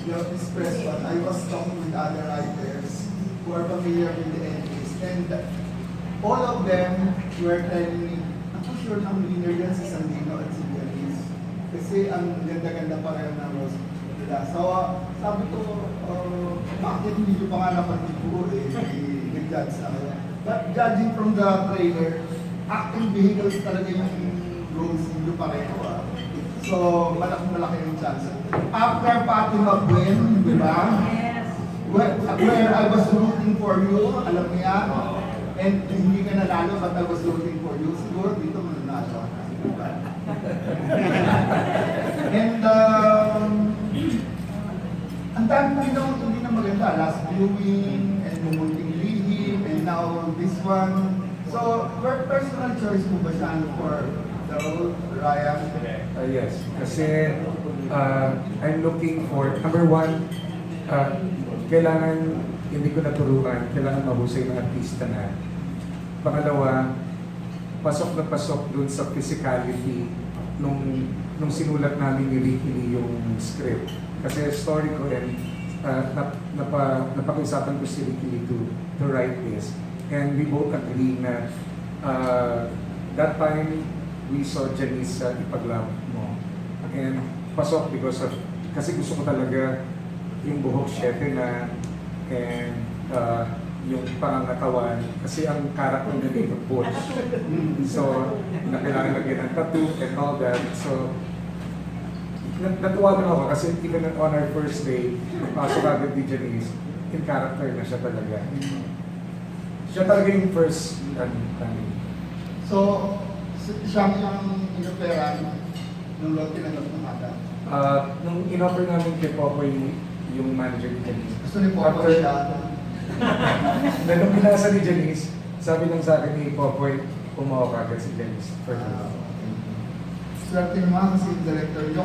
this press one, I was talking with other writers who are familiar with the entries, and all of them were telling me, ako sure ng winner yan si Sandino at si Janice. Kasi ang ganda-ganda pareho ng rose nila. So, sabi ko, bakit hindi nyo pa nga napatiguo nag-judge ako. But judging from the trailer, acting vehicles talaga yung roles nyo pareho. So, malaki yung chance. After Fatima Gwen, di ba? Yes. Where I was rooting for you, alam niya, and hindi ka nanalo, but I was rooting for you. Siguro dito mananalo. And ang dami hindi na maganda. Last viewing, and Mumunting Lihim, and now this one. So, personal choice mo ba siya for the role, Ryan? Yes, kasi I'm looking for, number one, kailangan, hindi ko naturuan, kailangan mahusay ng artista na. Pangalawa, pasok na pasok dun sa physicality nung sinulat namin ni Ricky Lee yung script. Kasi story ko and napakiusapan ko si Ricky Lee to write this. And we both agree na that time we saw Janice sa Ipaglab mo. And pasok because of, kasi gusto ko talaga yung buhok syete na and yung pangangatawan kasi ang character na dito butch. So, na kailangan lagyan ng tattoo and all that. So, natuwa lang ako kasi even on our first day, pasok agad ni Janice, in character na siya talaga. Siya talaga yung first time. So, siya yung inoperan nung lote na nagpapata. Nung in-offer namin kay Popoy yung manager ni Janice. Gusto ni Popoy siya. Nung binasa ni Janice, sabi lang sa akin ni Popoy, umawak agad si Janice. Swerte naman kasi yung director nyo.